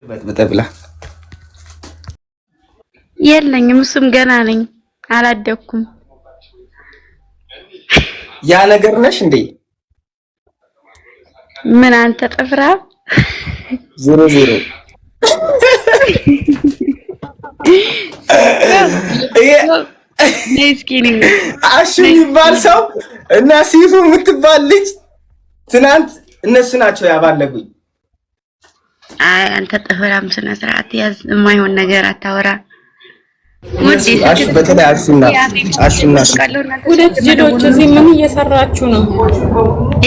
በጥብላ የለኝም እሱም ገና ነኝ አላደኩም ያ ነገር ነሽ እንዴ ምን አንተ ጥፍራ 00 ነስኪኒ አሹ ይባል ሰው እና ሲፉ የምትባል ልጅ ትናንት እነሱ ናቸው ያባለጉኝ አይ አንተ ጥፍራም ስነ ስርዓት ያዝ የማይሆን ነገር አታወራ አሹ በተለይ አሹና ሁለት ልጆች እዚህ ምን እየሰራችሁ ነው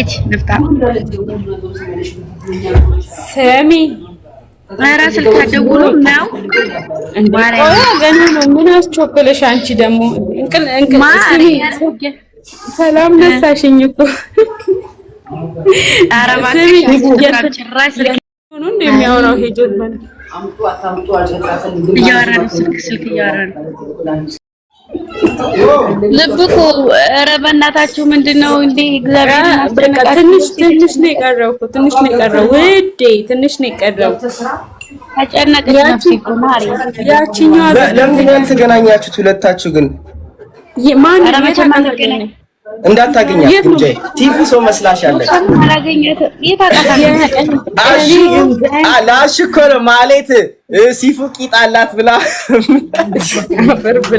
እቺ ንፍታ ሰሚ ራስ ልታደውሉ ነው ማርያም ገና ነው ምን አስቸኮለሽ አንቺ ደግሞ እንቅል ስሚ ሰላም ነሳሽኝ እኮ አረባሽ ጭራሽ ነው እንደሚያወራው ሄጀልማን አምጡ አልተካፈል እያወራን ስልክ እያወራን ልብኮ ኧረ በእናታችሁ ምንድነው እንዴ እግዚአብሔር ትንሽ ነው የቀረው ውዴ ትንሽ ነው የቀረው አጨነቀኝ ነፍሴ እኮ ማሪ ያቺኛው ለምን ያልተገናኛችሁት ሁለታችሁ ግን ማን ተገናኘ እንዳታገኛት እንጂ ቲቪ ሰው መስላሻለች አላገኘት የታጣጣ አላሽ እኮ ነው ማለት ሲፉ ቂጣላት ብላ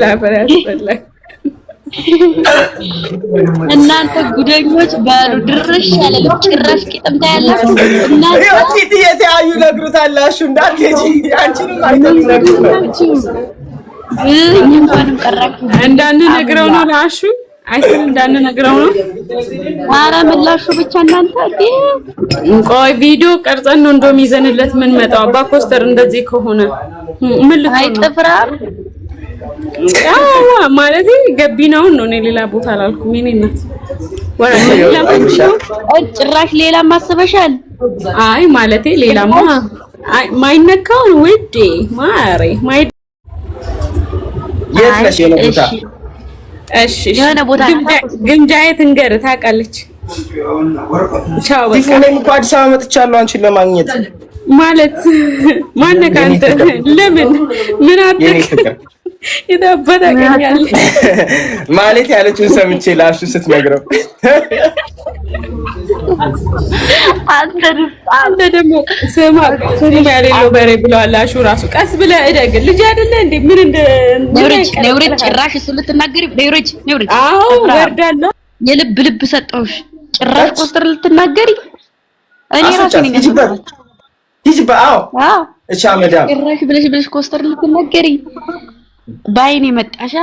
አፈር ያስፈልግ እናንተ ጉደኞች ባሉ ድርሽ ያለ ጭራሽ ቂጥም ታያላችሁ እናንተ ይሄ የተያዩ ነግሩታላችሁ እንዳትሄጂ አንቺንም አይተነግሩታችሁ እንኳንም ቀራችሁ እንዳንነግረው ነው ላሹ አይተን እንዳንነግረው ነው አረ መላሹ ብቻ እናንተ ቆይ ቪዲዮ ቀርጸን ነው እንደውም ይዘንለት ምን መጣው አባ ኮስተር እንደዚህ ከሆነ ምን ልትሆን አይጥፍራ ማለት ገቢናው ነው እኔ ሌላ ቦታ አላልኩም የኔነት ጭራሽ ሌላ ማሰበሻል አይ ማለቴ ሌላማ አይ ማይነካው ውዴ ማሬ ማይ የት ነሽ የሆነ ቦታ እሺ የሆነ ቦታ ግምጃየት እንገር ታውቃለች ቻው በቃ እኔም እኮ አዲስ አበባ መጥቻለሁ አንቺን ለማግኘት ማለት ማነካንተ ለምን ምን አጥቅ ይተበታኛል ማለት ያለችውን ሰምቼ ላሹ ስትነግረው አንተ ደግሞ ስማ ያለው በሬ ብለዋል አሹ ራሱ ቀስ ብለህ እደግ ልጅ አይደለ እንዴ ምን እንደ ነውሬት ጭራሽ እሱ ልትናገሪ ነውሬት አዎ ወርዳለሁ የልብ ሰጠውሽ ጭራሽ ኮስተር ልትናገሪ እኔ ራሴ ነኝ ይጅባ አዎ እቻ መዳም ጭራሽ ብለሽ ኮስተር ልትናገሪ ባይኔ መጣሻ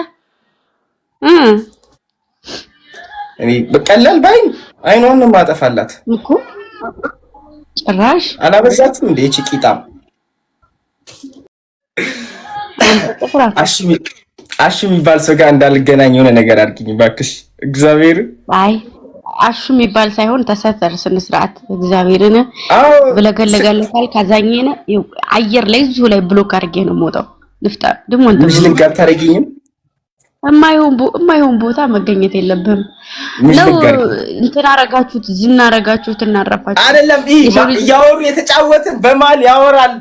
እኔ በቀላል ባይን አይኗን ነው ማጠፋላት እኮ ጭራሽ አላበዛትም እንዴ እቺ ቂጣም አሹ የሚባል ሰው ጋር እንዳልገናኝ የሆነ ነገር አድርጊኝ ባክሽ እግዚአብሔር አይ አሹ የሚባል ሳይሆን ተሰተር ስነ ስርዓት እግዚአብሔርን ብለገለጋለካል ካዛኘነ አየር ላይ ዙ ላይ ብሎክ አድርጌ ነው የምወጣው ልፍታ ደሞ እንትን ሙስሊም ጋር ታረጊኝም የማይሆን ቦታ መገኘት የለብህም ነው እንትን አረጋችሁት ዝና አረጋችሁት እናረፋችሁ አይደለም ያወሩ የተጫወትን በማል ያወራል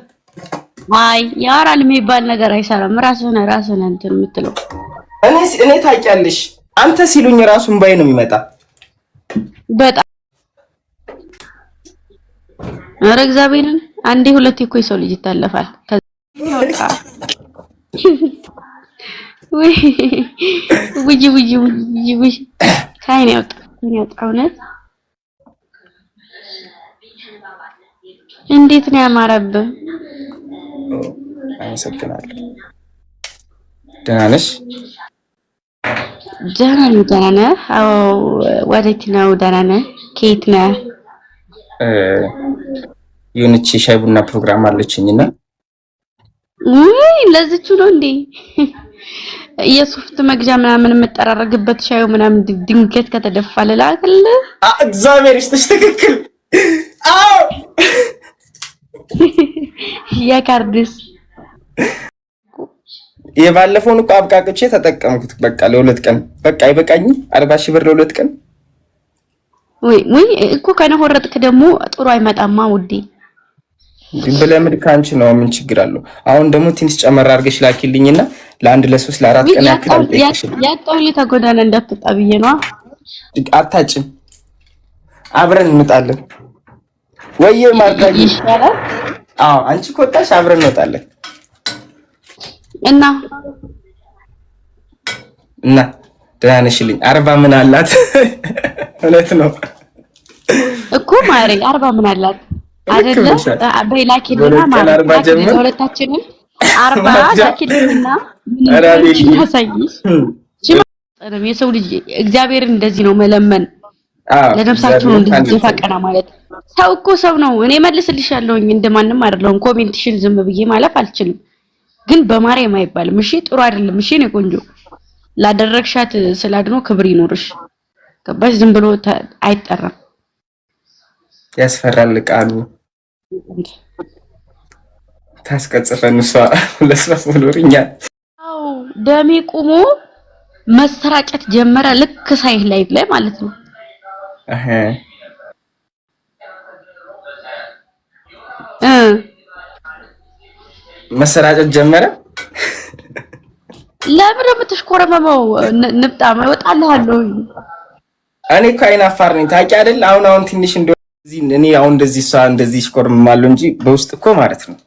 አይ ያወራል የሚባል ነገር አይሰራም ራስህን እንትን የምትለው እኔ ታውቂያለሽ አንተ ሲሉኝ ራሱን ባይ ነው የሚመጣ በጣም አረ እግዚአብሔርን አንዴ ሁለቴ እኮ የሰው ልጅ ይታለፋል ከዛ ውይ ካይን ያውጣውነት እንዴት ነው ያማረብህ አመሰግናለሁ ደህና ነሽ ደህና ነህ አዎ ወዴት ነው ደህና ነህ ከየት ነህ የሆነች ሻይ ቡና ፕሮግራም አለችኝና ለዚቹ ነው እንዴ የሱፍት መግጃ ምናምን የምጠራረግበት ሻዩ ምናምን ድንገት ከተደፋለላ አይደል እግዚአብሔር ይስጥሽ ትክክል አዎ ያካርድስ የባለፈውን እኮ አብቃቅቼ ተጠቀምኩት በቃ ለሁለት ቀን በቃ ይበቃኝ 40 ሺህ ብር ለሁለት ቀን ወይ እኮ ከነሆረጥክ ደግሞ ጥሩ አይመጣማ ውዴ ብለምድ ካንቺ ነው ምን ችግር አለው? አሁን ደግሞ ትንሽ ጨመር አድርገሽ ላኪልኝና ለአንድ ለሶስት ለአራት ቀን ያክል አልጠይቅሽም። ያጣው ተጎዳና እንዳትጣ ብዬ ነው። አታጭም፣ አብረን እንጣለን ወይ ማርካጂ ይሻላል። አዎ አንቺ ከወጣሽ አብረን እንወጣለን። እና ደህና ነሽልኝ? 40 ምን አላት? እውነት ነው እኮ ማሬ 40 ምን አላት አይደለ? በላኪልና ማለት ሁለታችንም 40 ላኪልና ምን ያሳይሽ? የሰው ልጅ እግዚአብሔርን እንደዚህ ነው መለመን። ለነፍሳችሁ ነው እንደዚህ ፈቀና ማለት። ሰው እኮ ሰው ነው። እኔ መልስልሻለሁኝ እንደማንም አይደለሁም። ኮሜንትሽን ዝም ብዬ ማለፍ አልችልም። ግን በማርያም አይባልም። እሺ ጥሩ አይደለም። እሺ ነው ቆንጆ ላደረግሻት ስላድኖ ክብር ይኖርሽ። ገባሽ? ዝም ብሎ አይጠራም። ያስፈራል ቃሉ። ታስቀጽፈን እሷ ለስራፍ ብሎርኛ። አው ደሜ ቁሞ መሰራጨት ጀመረ። ልክ ሳይህ ላይ ማለት ነው። መሰራጨት ጀመረ። ለምን የምትሽኮረመመው? ንብጣ እወጣልሃለሁ። እኔ እኮ አይን አፋር ነኝ ታውቂ አይደል? አሁን ትንሽ እንደዚህ እኔ አሁን እንደዚህ እሷ እንደዚህ ሽኮረመማለሁ እንጂ በውስጥ እኮ ማለት ነው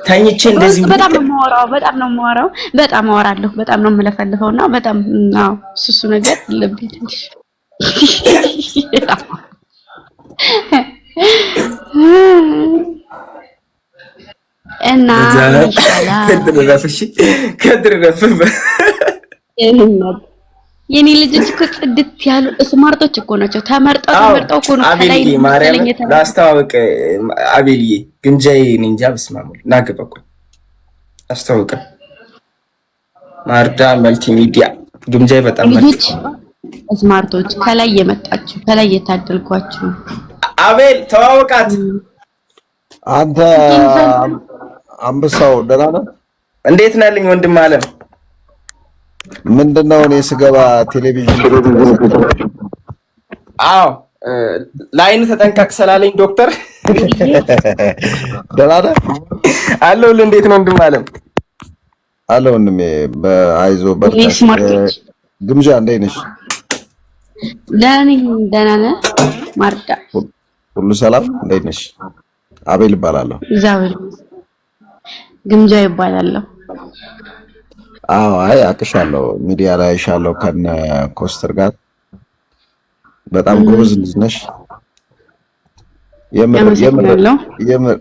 ተኝቼ እንደዚህ በጣም ነው የማወራው። በጣም አወራለሁ። በጣም ነው የምለፈልፈውና በጣም አዎ እሱ ነገር ልብ ትንሽ እና የኔ ልጆች እኮ ጽድት ያሉ ስማርቶች እኮ ናቸው። ተመርጠው እኮ ነው ከላይ ማርያም ላስተዋውቅ። አቤልዬ ግምጃዬ እንጃ በስማሙል ናገበቁ አስተዋውቅ። ማርዳ መልቲሚዲያ ግምጃዬ በጣም ልጆች ስማርቶች ከላይ የመጣችሁ ከላይ የታደልኳችሁ። አቤል ተዋወቃት። አንተ አንበሳው ደህና ነህ? እንዴት ነህልኝ ወንድም አለም? ምንድነው እኔ ስገባ ቴሌቪዥን? አዎ ላይን ተጠንቀቅ ስላለኝ ዶክተር። ደህና ነህ? አለሁልህ። እንዴት ነው ወንድም አለም? አለሁ ወንድሜ። በአይዞ በርታሽ። ግምጃ እንዴት ነሽ? ደህና ነህ ማርዳ? ሁሉ ሰላም? እንዴት ነሽ? አቤል እባላለሁ። እግዚአብሔር ግምጃ ይባላለሁ። አዎ አይ አቅሻለሁ። ሚዲያ ላይ አይሻለሁ ከነ ኮስተር ጋር። በጣም ጎበዝ ልጅ ነሽ።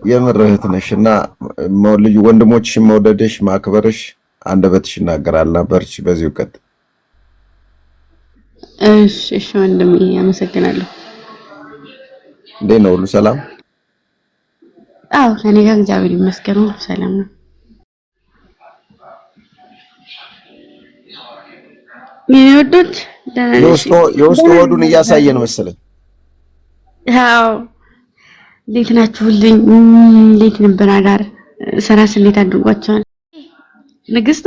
የምር እህት ነሽ እና ልዩ ወንድሞችሽን መውደድሽ ማክበርሽ አንደበትሽ ይናገራልና በርቺ፣ በዚሁ ቀጥ። እሺ ወንድሜ አመሰግናለሁ። እንዴት ነው? ሁሉ ሰላም? አዎ ከኔ ጋር እግዚአብሔር ይመስገን ሰላም ነው። የሚወዱት የውስጥ ወዱን እያሳየን መሰለኝ። አዎ እንዴት ናችሁልኝ? እንዴት ነበር አዳር? ስራስ እንዴት አድርጓቸዋል? ንግስቷ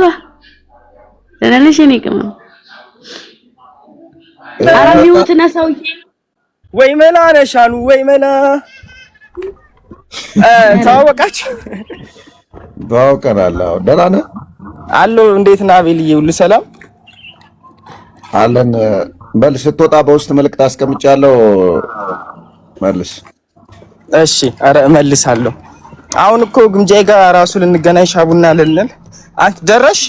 ደህና ነሽ? እኔ ቅመም አራሚውትና ሰውዬ ወይ መላ ነሻሉ ወይ መላ ተዋወቃችሁ? ተዋውቀናል። አዎ ደህና ነህ? አለሁ። እንዴት ነህ አቤልዬ? ሁሉ ሰላም አለን። በል ስትወጣ በውስጥ መልእክት አስቀምጫለሁ መልስ። እሺ ኧረ እመልሳለሁ። አሁን እኮ ግምጃዬ ጋር ራሱ ልንገናኝ ሻቡና ልንል አንተ ደረሽ?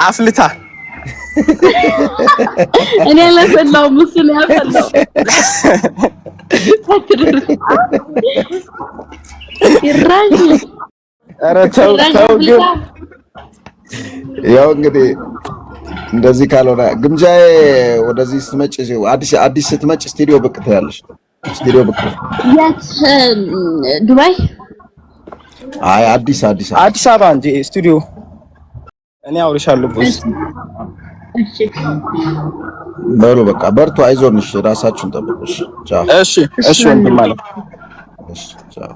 አፍልታ እኔ አላፈላው ሙስሊም ያፈላው ይራጅ ኧረ ተው ግን ያው እንግዲህ እንደዚህ ካልሆነ ግምጃዬ ወደዚህ ስትመጪ አዲስ ስትመጪ ስቱዲዮ ብቅ ትያለሽ። ስቱዲዮ ብቅ ያት ዱባይ? አይ አዲስ አበባ እንጂ ስቱዲዮ እኔ አውርሻለሁ ቦስ። እሺ በሉ በቃ በርቱ፣ አይዞንሽ፣ ራሳችሁን ጠብቁሽ። ቻው። እሺ ወንድም አለ። እሺ ቻው።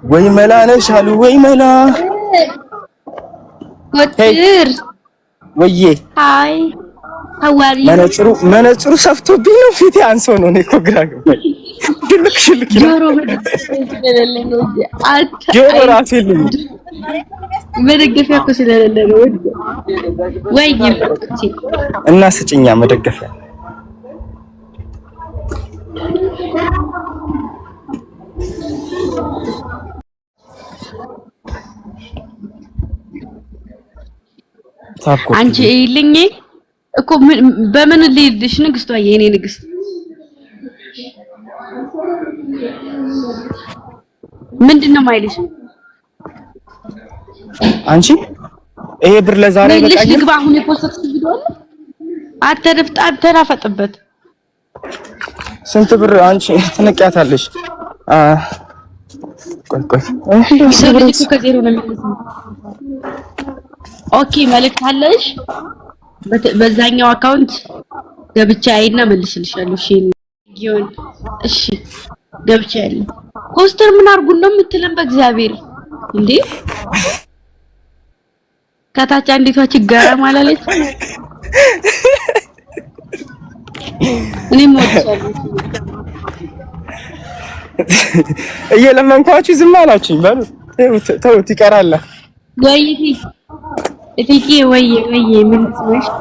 ወይ መላ ነሽ አሉ ወይ መላ ወጥር ወዬ ሃይ ሐዋሪ መነጽሩ ሰፍቶብኝ ነው ፊቴ አንሶ ነው እኔ እኮ ግራ ገባኝ። ግልክሽልክ ጆሮ ራሱ የለኝም መደገፊያ እኮ ስለሌለ ነው ወይ እና ስጭኛ መደገፊያ አንቺ ይልኝ እኮ በምን ልይልሽ ንግስቷ የኔ ንግስት ምንድነው ማይልሽ አንቺ ይሄ ብር ለዛሬ በቃ ልግባ አሁን የፖስት ቪዲዮ አተረፍጣ አተራፈጥበት ስንት ብር አንቺ ትነቂያታለሽ ቆይ ሰልኩ ከዜሮ ነው የሚመስለው ኦኬ መልእክት አለሽ በዛኛው አካውንት ገብቼ አይና መልስልሻለሁ እሺ ገብቼ አይደል ፖስተር ምን አርጉ ነው የምትለን በእግዚአብሔር እንዴ ከታች አንዲቷ ችጋራ ማላለች እኔ ሞትሻለሁ እየለመንኳችሁ ዝም አላችሁኝ በሉ ተውት ይቀራል ወይዬ እቴጌ ወይዬ ምን ትመስል